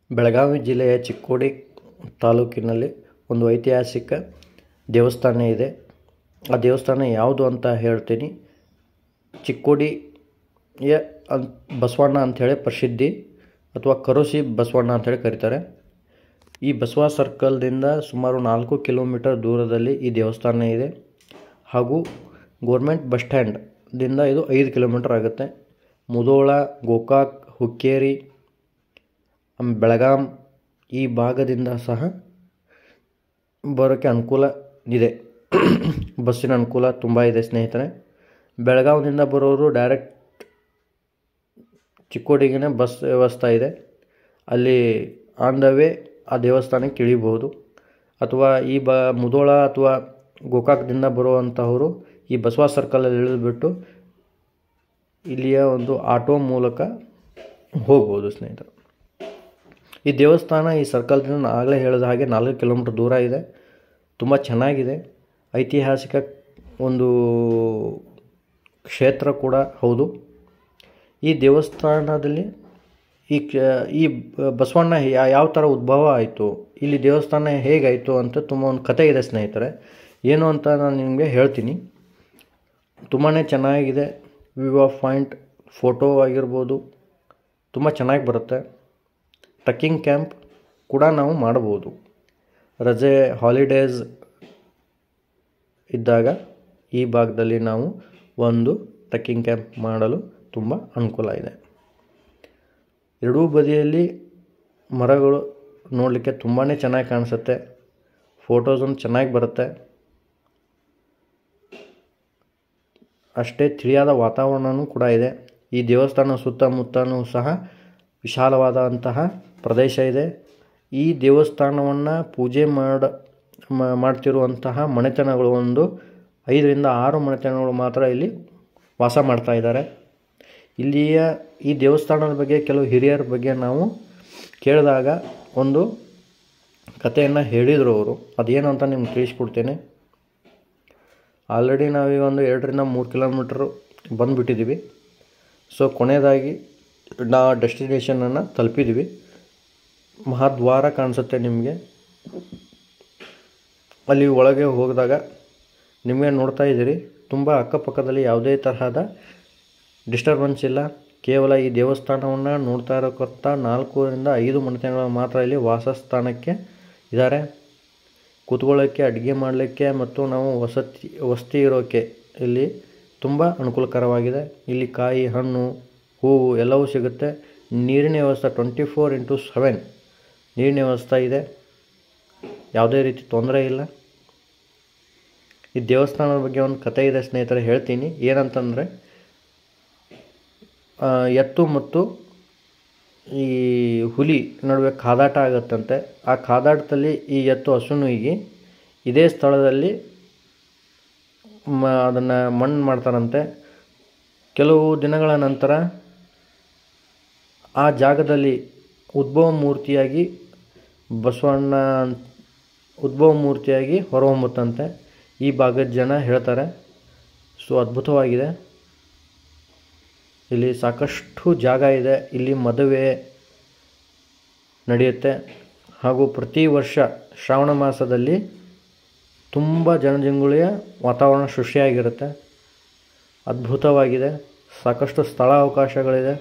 ಬೆಳಗಾವಿ ಜಿಲ್ಲೆಯ ಚಿಕ್ಕೋಡಿ ತಾಲೂಕಿನಲ್ಲಿ ಒಂದು ಐತಿಹಾಸಿಕ ದೇವಸ್ಥಾನ ಇದೆ. ಆ ದೇವಸ್ಥಾನ ಯಾವುದು ಅಂತ ಹೇಳ್ತೀನಿ. ಚಿಕ್ಕೋಡಿಯ ಬಸವಣ್ಣ ಅಂಥೇಳಿ ಪ್ರಸಿದ್ಧಿ, ಅಥವಾ ಕರೋಸಿ ಬಸವಣ್ಣ ಅಂಥೇಳಿ ಕರೀತಾರೆ. ಈ ಬಸವ ಸರ್ಕಲ್ದಿಂದ ಸುಮಾರು 4 ಕಿಲೋಮೀಟರ್ ದೂರದಲ್ಲಿ ಈ ದೇವಸ್ಥಾನ ಇದೆ. ಹಾಗೂ ಗೋರ್ಮೆಂಟ್ ಬಸ್ ಸ್ಟ್ಯಾಂಡ್ದಿಂದ ಇದು 5 ಕಿಲೋಮೀಟರ್ ಆಗುತ್ತೆ. ಮುಧೋಳ, ಗೋಕಾಕ್, ಹುಕ್ಕೇರಿ, ಬೆಳಗಾಂ ಈ ಭಾಗದಿಂದ ಸಹ ಬರೋಕ್ಕೆ ಅನುಕೂಲ ಇದೆ. ಬಸ್ಸಿನ ಅನುಕೂಲ ತುಂಬ ಇದೆ ಸ್ನೇಹಿತರೆ. ಬೆಳಗಾವಿನಿಂದ ಬರೋರು ಡೈರೆಕ್ಟ್ ಚಿಕ್ಕೋಡಿಗೆ ಬಸ್ ವ್ಯವಸ್ಥೆ ಇದೆ. ಅಲ್ಲಿ ಆನ್ ದ ವೇ ಆ ದೇವಸ್ಥಾನಕ್ಕೆ ಇಳಿಬಹುದು. ಅಥವಾ ಈ ಮುಧೋಳ ಅಥವಾ ಗೋಕಾಕ್ದಿಂದ ಬರುವಂತಹವರು ಈ ಬಸವ ಸರ್ಕಲಲ್ಲಿ ಇಳಿದುಬಿಟ್ಟು ಇಲ್ಲಿಯ ಒಂದು ಆಟೋ ಮೂಲಕ ಹೋಗ್ಬೋದು ಸ್ನೇಹಿತರೆ. ಈ ದೇವಸ್ಥಾನ ಈ ಸರ್ಕಲ್ದಿಂದ ಆಗಲೇ ಹೇಳಿದ ಹಾಗೆ 4 ಕಿಲೋಮೀಟರ್ ದೂರ ಇದೆ. ತುಂಬ ಚೆನ್ನಾಗಿದೆ. ಐತಿಹಾಸಿಕ ಒಂದು ಕ್ಷೇತ್ರ ಕೂಡ ಹೌದು. ಈ ದೇವಸ್ಥಾನದಲ್ಲಿ ಈ ಬಸವಣ್ಣ ಯಾವ ಥರ ಉದ್ಭವ ಆಯಿತು, ಇಲ್ಲಿ ದೇವಸ್ಥಾನ ಹೇಗಾಯಿತು ಅಂತ ತುಂಬ ಒಂದು ಕಥೆ ಇದೆ ಸ್ನೇಹಿತರೆ. ಏನು ಅಂತ ನಾನು ನಿಮಗೆ ಹೇಳ್ತೀನಿ. ತುಂಬಾ ಚೆನ್ನಾಗಿದೆ. ವ್ಯೂ ಆಫ್ ಪಾಯಿಂಟ್, ಫೋಟೋ ಆಗಿರ್ಬೋದು, ತುಂಬ ಚೆನ್ನಾಗಿ ಬರುತ್ತೆ. ಟ್ರೆಕ್ಕಿಂಗ್ ಕ್ಯಾಂಪ್ ಕೂಡ ನಾವು ಮಾಡಬಹುದು. ರಜೆ ಹಾಲಿಡೇಸ್ ಇದ್ದಾಗ ಈ ಭಾಗದಲ್ಲಿ ನಾವು ಒಂದು ಟ್ರೆಕ್ಕಿಂಗ್ ಕ್ಯಾಂಪ್ ಮಾಡಲು ತುಂಬ ಅನುಕೂಲ ಇದೆ. ಎರಡೂ ಬದಿಯಲ್ಲಿ ಮರಗಳು ನೋಡಲಿಕ್ಕೆ ತುಂಬಾ ಚೆನ್ನಾಗಿ ಕಾಣಿಸುತ್ತೆ. ಫೋಟೋಸನ್ನು ಚೆನ್ನಾಗಿ ಬರುತ್ತೆ. ಅಷ್ಟೇ ತಿಳಿಯಾದ ವಾತಾವರಣವೂ ಕೂಡ ಇದೆ. ಈ ದೇವಸ್ಥಾನ ಸುತ್ತಮುತ್ತಲೂ ಸಹ ವಿಶಾಲವಾದಂತಹ ಪ್ರದೇಶ ಇದೆ. ಈ ದೇವಸ್ಥಾನವನ್ನು ಪೂಜೆ ಮಾಡ್ತಿರುವಂತಹ ಮನೆತನಗಳು ಒಂದು 5 ರಿಂದ 6 ಮನೆತನಗಳು ಮಾತ್ರ ಇಲ್ಲಿ ವಾಸ ಮಾಡ್ತಾ ಇದ್ದಾರೆ. ಇಲ್ಲಿಯ ಈ ದೇವಸ್ಥಾನದ ಬಗ್ಗೆ ಕೆಲವು ಹಿರಿಯರ ಬಗ್ಗೆ ನಾವು ಕೇಳಿದಾಗ ಒಂದು ಕಥೆಯನ್ನು ಹೇಳಿದರು ಅವರು. ಅದೇನು ಅಂತ ನಿಮ್ಗೆ ತಿಳಿಸ್ಕೊಡ್ತೇನೆ. ಆಲ್ರೆಡಿ ನಾವೀಗ ಒಂದು 2 ರಿಂದ 3 ಕಿಲೋಮೀಟ್ರು ಬಂದುಬಿಟ್ಟಿದ್ದೀವಿ. ಸೊ ಕೊನೆಯದಾಗಿ ನಾವು ಡೆಸ್ಟಿನೇಷನನ್ನು ತಲುಪಿದ್ದೀವಿ. ಮಹಾದ್ವಾರ ಕಾಣಿಸುತ್ತೆ ನಿಮಗೆ. ಅಲ್ಲಿ ಒಳಗೆ ಹೋಗಿದಾಗ ನಿಮಗೆ ನೋಡ್ತಾ ಇದ್ದೀರಿ, ತುಂಬ ಅಕ್ಕಪಕ್ಕದಲ್ಲಿ ಯಾವುದೇ ತರಹದ ಡಿಸ್ಟರ್ಬೆನ್ಸ್ ಇಲ್ಲ. ಕೇವಲ ಈ ದೇವಸ್ಥಾನವನ್ನು ನೋಡ್ತಾ ಇರೋಕ್ಕಂಥ 4 ರಿಂದ 5 ಮನೆತನಗಳು ಮಾತ್ರ ಇಲ್ಲಿ ವಾಸಸ್ಥಾನಕ್ಕೆ ಇದ್ದಾರೆ. ಕೂತ್ಕೊಳ್ಳೋಕ್ಕೆ, ಅಡುಗೆ ಮಾಡಲಿಕ್ಕೆ ಮತ್ತು ನಾವು ವಸತಿ ಇರೋಕ್ಕೆ ಇಲ್ಲಿ ತುಂಬ ಅನುಕೂಲಕರವಾಗಿದೆ. ಇಲ್ಲಿ ಕಾಯಿ, ಹಣ್ಣು, ಹೂವು ಎಲ್ಲವೂ ಸಿಗುತ್ತೆ. ನೀರಿನ ವ್ಯವಸ್ಥೆ 24x7 ನೀರಿನ ವ್ಯವಸ್ಥೆ ಇದೆ. ಯಾವುದೇ ರೀತಿ ತೊಂದರೆ ಇಲ್ಲ. ಈ ದೇವಸ್ಥಾನದ ಬಗ್ಗೆ ಒಂದು ಕಥೆ ಇದೆ ಸ್ನೇಹಿತರೆ, ಹೇಳ್ತೀನಿ. ಏನಂತಂದರೆ, ಎತ್ತು ಮತ್ತು ಈ ಹುಲಿ ನಡುವೆ ಕಾದಾಟ ಆಗುತ್ತಂತೆ. ಆ ಕಾದಾಟದಲ್ಲಿ ಈ ಎತ್ತು ಹಸುವಿಗೆ ಇದೇ ಸ್ಥಳದಲ್ಲಿ ಅದನ್ನು ಮಣ್ಣು ಮಾಡ್ತಾರಂತೆ. ಕೆಲವು ದಿನಗಳ ನಂತರ ಆ ಜಾಗದಲ್ಲಿ ಉದ್ಭವ ಮೂರ್ತಿಯಾಗಿ ಹೊರಹೊಮ್ಮುತ್ತಂತೆ. ಈ ಭಾಗದ ಜನ ಹೇಳ್ತಾರೆ. ಸೊ ಅದ್ಭುತವಾಗಿದೆ. ಇಲ್ಲಿ ಸಾಕಷ್ಟು ಜಾಗ ಇದೆ. ಇಲ್ಲಿ ಮದುವೆ ನಡೆಯುತ್ತೆ. ಹಾಗೂ ಪ್ರತಿ ವರ್ಷ ಶ್ರಾವಣ ಮಾಸದಲ್ಲಿ ತುಂಬ ಜನಜಂಗುಳಿಯ ವಾತಾವರಣ ಸೃಷ್ಟಿಯಾಗಿರುತ್ತೆ. ಅದ್ಭುತವಾಗಿದೆ. ಸಾಕಷ್ಟು ಸ್ಥಳ ಅವಕಾಶಗಳಿದೆ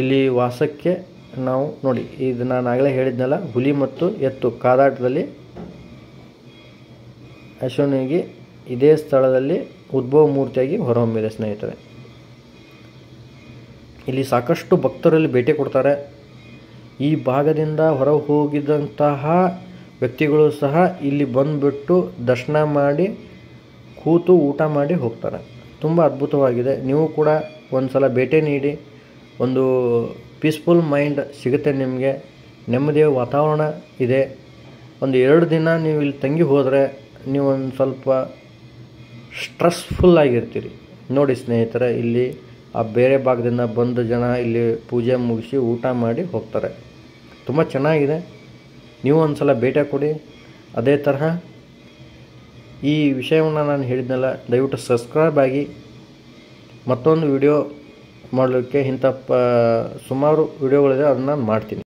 ಇಲ್ಲಿ ವಾಸಕ್ಕೆ. ನಾವು ನೋಡಿ, ಇದು ನಾನು ಆಗಲೇ ಹೇಳಿದ್ನಲ್ಲ, ಹುಲಿ ಮತ್ತು ಎತ್ತು ಕಾದಾಟದಲ್ಲಿ ಅಶ್ವನಿಗೆ ಇದೇ ಸ್ಥಳದಲ್ಲಿ ಉದ್ಭವ ಮೂರ್ತಿಯಾಗಿ ಹೊರಹೊಮ್ಮಿದೆ ಸ್ನೇಹಿತರೆ. ಇಲ್ಲಿ ಸಾಕಷ್ಟು ಭಕ್ತರಲ್ಲಿ ಭೇಟಿ ಕೊಡ್ತಾರೆ. ಈ ಭಾಗದಿಂದ ಹೊರ ಹೋಗಿದ್ದಂತಹ ವ್ಯಕ್ತಿಗಳು ಸಹ ಇಲ್ಲಿ ಬಂದುಬಿಟ್ಟು ದರ್ಶನ ಮಾಡಿ ಕೂತು ಊಟ ಮಾಡಿ ಹೋಗ್ತಾರೆ. ತುಂಬ ಅದ್ಭುತವಾಗಿದೆ. ನೀವು ಕೂಡ ಒಂದು ಸಲ ಭೇಟಿ ನೀಡಿ. ಒಂದು ಪೀಸ್ಫುಲ್ ಮೈಂಡ್ ಸಿಗುತ್ತೆ ನಿಮಗೆ. ನೆಮ್ಮದಿಯ ವಾತಾವರಣ ಇದೆ. ಒಂದು 2 ದಿನ ನೀವು ಇಲ್ಲಿ ತಂಗಿ ಹೋದರೆ ನೀವು ಒಂದು ಸ್ವಲ್ಪ ಸ್ಟ್ರೆಸ್ಫುಲ್ ಆಗಿರ್ತೀರಿ. ನೋಡಿ ಸ್ನೇಹಿತರೆ, ಇಲ್ಲಿ ಆ ಬೇರೆ ಭಾಗದಿಂದ ಬಂದ ಜನ ಇಲ್ಲಿ ಪೂಜೆ ಮುಗಿಸಿ ಊಟ ಮಾಡಿ ಹೋಗ್ತಾರೆ. ತುಂಬ ಚೆನ್ನಾಗಿದೆ. ನೀವು ಒಂದು ಸಲ ಭೇಟಿ ಕೊಡಿ. ಅದೇ ತರಹ ಈ ವಿಷಯವನ್ನು ನಾನು ಹೇಳಿದ್ನಲ್ಲ, ದಯವಿಟ್ಟು ಸಬ್ಸ್ಕ್ರೈಬ್ ಆಗಿ. ಮತ್ತೊಂದು ವಿಡಿಯೋ ಮಾಡಲಿಕ್ಕೆ ಇಂಥ ಸುಮಾರು ವಿಡಿಯೋಗಳಿದೆ, ಅದನ್ನು ನಾನು ಮಾಡ್ತೀನಿ.